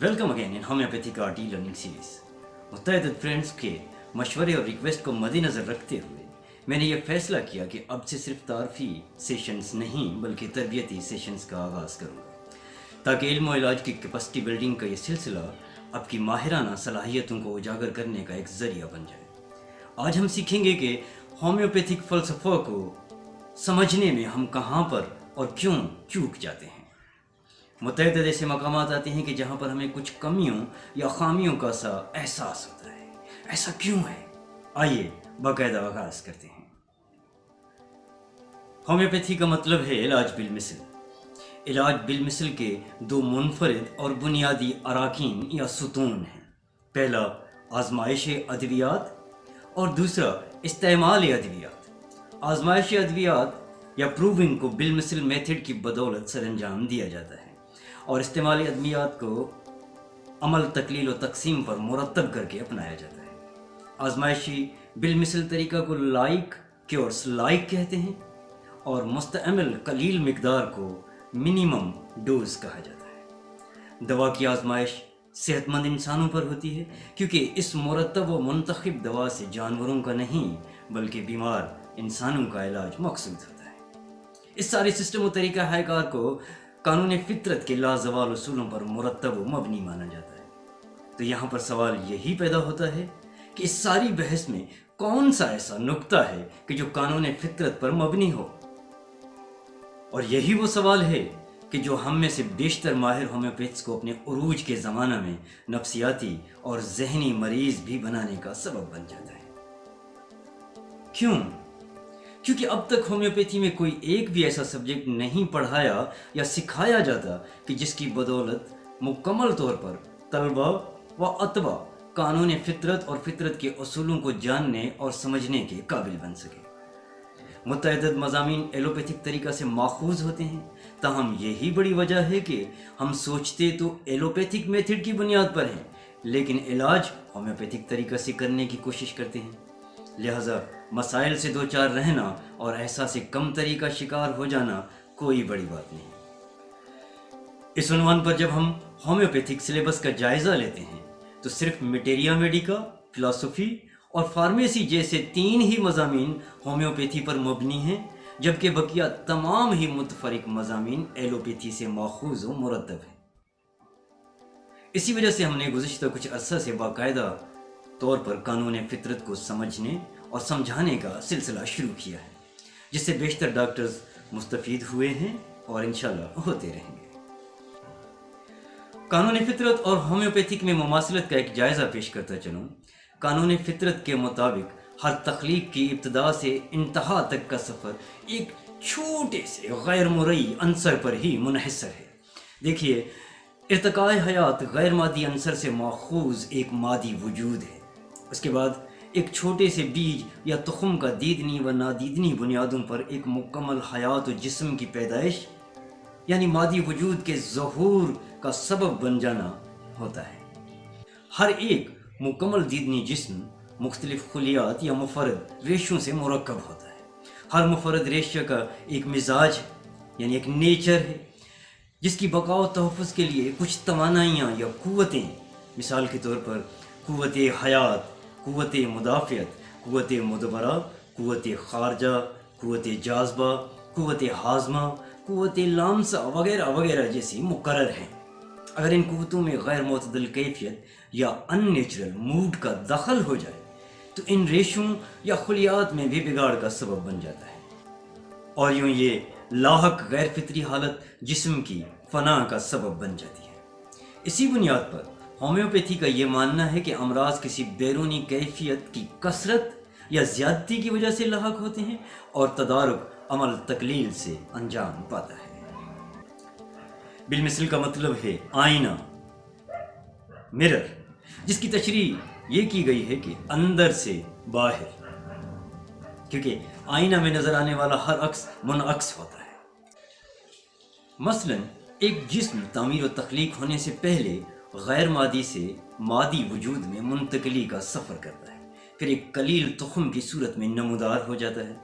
Welcome again in homeopathy का art learning series. मुत्तअद्दिद friends के मशवरे और रिक्वेस्ट को मद्देनज़र रखते हुए मैंने यह फैसला किया कि अब से सिर्फ तारफ़ी सेशंस नहीं बल्कि तरबियती सेशंस का आगाज़ करूँगा, ताकि इल्म और इलाज की कैपेसिटी बिल्डिंग का ये सिलसिला आपकी माहिराना सलाहियतों को उजागर करने का एक ज़रिया बन जाए। आज हम सीखेंगे कि होम्योपैथिक फ़लसफ़ा को समझने में हम कहाँ पर और क्यों चूक जाते हैं। मुत्तअद्दिद ऐसे मकामात आते हैं कि जहाँ पर हमें कुछ कमियों या खामियों का सा एहसास होता है। ऐसा क्यों है? आइए बाकायदा आगाज़ करते हैं। होम्योपैथी का मतलब है इलाज बिलमिसल। इलाज बिलमिसल के दो मुनफरिद और बुनियादी अराकीन या सुतून हैं। पहला आजमाइश अद्वियात और दूसरा इस्तेमाल अद्वियात। आजमाइश अद्वियात या प्रूविंग को बिलमिसल मेथड की बदौलत सरअंजाम दिया जाता है और इस्तेमाली अद्वियात को अमल तकलील और तकसीम पर मुरतब करके अपनाया जाता है। आजमाइशी बिलमिसल तरीका को लाइक क्योर्स लाइक कहते हैं और मुस्तअमल कलील मिकदार को मिनिमम डोज कहा जाता है। दवा की आजमाइश सेहतमंद इंसानों पर होती है क्योंकि इस मुरतब व मुंतखब दवा से जानवरों का नहीं बल्कि बीमार इंसानों का इलाज मकसूद होता है। इस सारे सिस्टम और तरीका हायकार को कानून फितरत के लाजवाल उसूलों पर मुरतब व मबनी माना जाता है। तो यहाँ पर सवाल यही पैदा होता है कि इस सारी बहस में कौन सा ऐसा नुक्ता है कि जो कानून फितरत पर मबनी हो। और यही वो सवाल है कि जो हम में से बेशतर माहिर होम्योपैथ्स को अपने उरूज के ज़माना में नफ्सियाती और जहनी मरीज भी बनाने का सबब बन जाता है। क्यों? क्योंकि अब तक होम्योपैथी में कोई एक भी ऐसा सब्जेक्ट नहीं पढ़ाया या सिखाया जाता कि जिसकी बदौलत मुकम्मल तौर पर तलबा व अतबा कानून फितरत और फितरत के असूलों को जानने और समझने के काबिल बन सके। मुत्तअद्दिद मज़ामीन एलोपैथिक तरीका से माखूज होते हैं, ताहम यही बड़ी वजह है कि हम सोचते तो एलोपैथिक मेथड की बुनियाद पर हैं लेकिन इलाज होम्योपैथिक तरीका से करने की कोशिश करते हैं। लिहाजा मसाइल से दो चार रहना और एहसास कम तरीका शिकार हो जाना कोई बड़ी बात नहीं। इस उन्वान पर जब हम होम्योपैथिक सिलेबस का जायज़ा लेते हैं तो सिर्फ मटेरिया मेडिका, फिलॉसफी और फार्मेसी जैसे 3 ही मज़ामीन होम्योपैथी पर मबनी हैं, जबकि बकिया तमाम ही मुतफरिक मज़ामीन एलोपैथी से माखूज व मुरतब हैं। इसी वजह से हमने गुज़िश्ता कुछ अरसा से बाकायदा तौर पर कानून फितरत को समझने और समझाने का सिलसिला शुरू किया है, जिससे बेशतर डॉक्टर्स मुस्तफ़ीद हुए हैं और इंशाल्लाह होते रहेंगे। कानून फितरत और होम्योपैथिक में मुमासलत का एक जायज़ा पेश करता चलूँ। कानून फितरत के मुताबिक हर तख्लीक की इब्तदा से इंतहा तक का सफ़र एक छोटे से गैर मुरई अंसर पर ही मुनहसर है। देखिए, इर्तिकाए हयात गैर मादी अंसर से माखूज एक मादी वजूद है। उसके बाद एक छोटे से बीज या तुख़्म का दीदनी व नादीदनी बुनियादों पर एक मुकम्मल हयात व जिस्म की पैदाइश यानी मादी वजूद के ज़हूर का सबब बन जाना होता है। हर एक मुकम्मल दीदनी जिस्म मुख्तलिफ खुलियात या मुफरद रेशों से मुरक्कब होता है। हर मुफरद रेशा का एक मिजाज यानी एक नेचर है, जिसकी बका व तहफ़्फ़ुज़ के लिए कुछ तवानाइयाँ या क़ुव्वतें, मिसाल के तौर पर क़ुव्वत हयात, क़ुव्वत मुदाफ़ियत, क़ुव्वत मुदबरा, क़ुव्वत ख़ारजा, क़ुव्वत जाज़बा, क़ुव्वत हाज़मा, क़ुव्वत लामसा वगैरह वगैरह जैसी मुकर्रर हैं। अगर इन क़ुव्वतों में गैर मुतदल कैफियत या अननेचुरल मूड का दखल हो जाए तो इन रेशों या खुलियात में भी बिगाड़ का सबब बन जाता है और यूँ ये लाहक गैर फितरी हालत जिस्म की फना का सबब बन जाती है। इसी बुनियाद पर होम्योपैथी का ये मानना है कि अमराज किसी बैरूनी कैफियत की कसरत या ज़्यादती की वजह से लाहक होते हैं और तदारुक अमल तकलील से अंजाम पाता है। बिलमिसल का मतलब है आईना, मिरर, जिसकी तशरीह ये की गई है कि अंदर से बाहर, क्योंकि आईना में नजर आने वाला हर अक्स मुनअक्स होता है। मसलन एक जिस्म तामीर व तख्लीक होने से पहले गैर मादी से मादी वजूद में मुंतकली का सफ़र करता है, फिर एक कलील तुख़्म की सूरत में नमूदार हो जाता है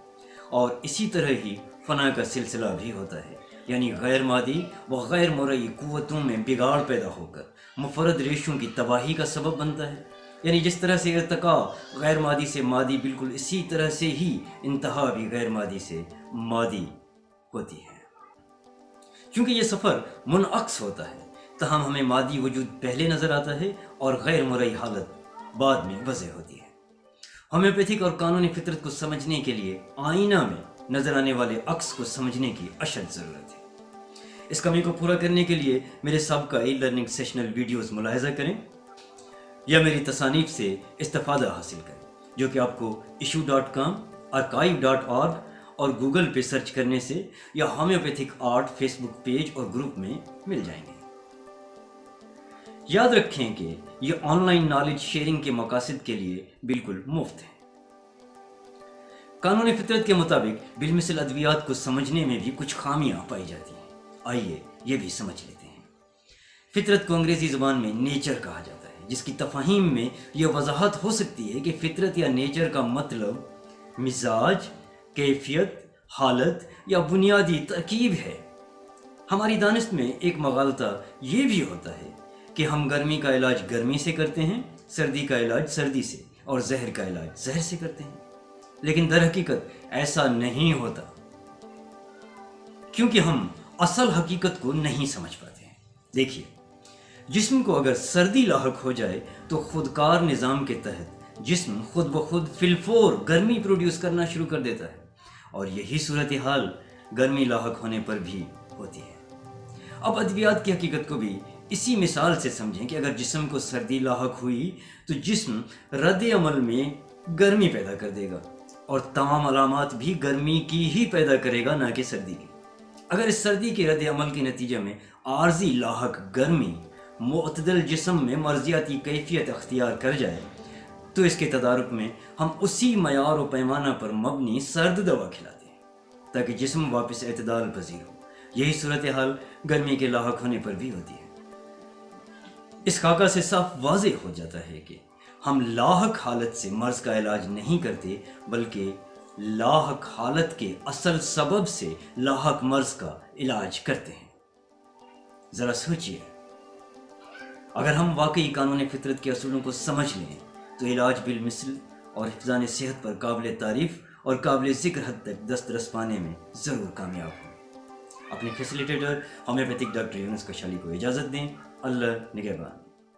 और इसी तरह ही फना का सिलसिला भी होता है। یعنی غیر مادی و غیر مرئی قوتوں میں بگاڑ پیدا ہو کر مفرد ریشوں کی تباہی کا سبب بنتا ہے۔ یعنی جس طرح سے ارتقاء غیر مادی سے مادی، بالکل اسی طرح سے ہی انتہا بھی غیر مادی سے مادی ہوتی ہے۔ کیونکہ یہ سفر منعکس ہوتا ہے، تاہم ہمیں مادی وجود پہلے نظر آتا ہے اور غیر مرئی حالت بعد میں واضح ہوتی ہے۔ ہومیوپیتھک اور قانونی فطرت کو سمجھنے کے لیے آئینہ میں نظر آنے والے عکس کو سمجھنے کی اشد ضرورت ہے۔ اس کمی کو پورا کرنے کے لیے میرے سابقہ ای لرننگ سیشنل ویڈیوز ملاحظہ کریں یا میری تصانیف سے استفادہ حاصل کریں، جو کہ آپ کو issue.com، archive.org اور گوگل پہ سرچ کرنے سے یا ہومیوپیتھک آرٹ فیس بک پیج اور گروپ میں مل جائیں گے۔ یاد رکھیں کہ یہ آن لائن نالج شیئرنگ کے مقاصد کے لیے بالکل مفت ہے۔ قانون فطرت کے مطابق بالمثل ادویات کو سمجھنے میں بھی کچھ خامیاں پائی جاتی ہیں۔ آئیے یہ بھی سمجھ لیتے ہیں۔ فطرت کو انگریزی زبان میں نیچر کہا جاتا ہے، جس کی تفہیم میں یہ وضاحت ہو سکتی ہے کہ فطرت یا نیچر کا مطلب مزاج، کیفیت، حالت یا بنیادی ترکیب ہے۔ ہماری دانست میں ایک مغالطہ یہ بھی ہوتا ہے کہ ہم گرمی کا علاج گرمی سے کرتے ہیں، سردی کا علاج سردی سے اور زہر کا علاج زہر سے کرتے ہیں، لیکن در حقیقت ایسا نہیں ہوتا، کیونکہ ہم اصل حقیقت کو نہیں سمجھ پاتے ہیں۔ دیکھیے، جسم کو اگر سردی لاحق ہو جائے تو خودکار نظام کے تحت جسم خود بخود فی الفور گرمی پروڈیوس کرنا شروع کر دیتا ہے، اور یہی صورتحال گرمی لاحق ہونے پر بھی ہوتی ہے۔ اب ادویات کی حقیقت کو بھی اسی مثال سے سمجھیں کہ اگر جسم کو سردی لاحق ہوئی تو جسم رد عمل میں گرمی پیدا کر دے گا، اور تمام علامات بھی گرمی کی ہی پیدا کرے گا، نہ کہ سردی کی۔ اگر اس سردی کے رد عمل کے نتیجے میں عارضی لاحق گرمی معتدل جسم میں مرضیاتی کیفیت اختیار کر جائے تو اس کے تدارک میں ہم اسی معیار و پیمانہ پر مبنی سرد دوا کھلاتے ہیں تاکہ جسم واپس اعتدال پذیر ہو۔ یہی صورتحال گرمی کے لاحق ہونے پر بھی ہوتی ہے۔ اس خاکہ سے صاف واضح ہو جاتا ہے کہ ہم لاحق حالت سے مرض کا علاج نہیں کرتے، بلکہ لاحق حالت کے اصل سبب سے لاحق مرض کا علاج کرتے ہیں۔ ذرا سوچئے، اگر ہم واقعی قانون فطرت کے اصولوں کو سمجھ لیں تو علاج بالمثل اور حفظان صحت پر قابل تعریف اور قابل ذکر حد تک دسترس پانے میں ضرور کامیاب ہوں۔ اپنے فیسیلیٹیٹر ہومیوپیتھک ڈاکٹر یونس کشالی کو اجازت دیں۔ اللہ نگہبان۔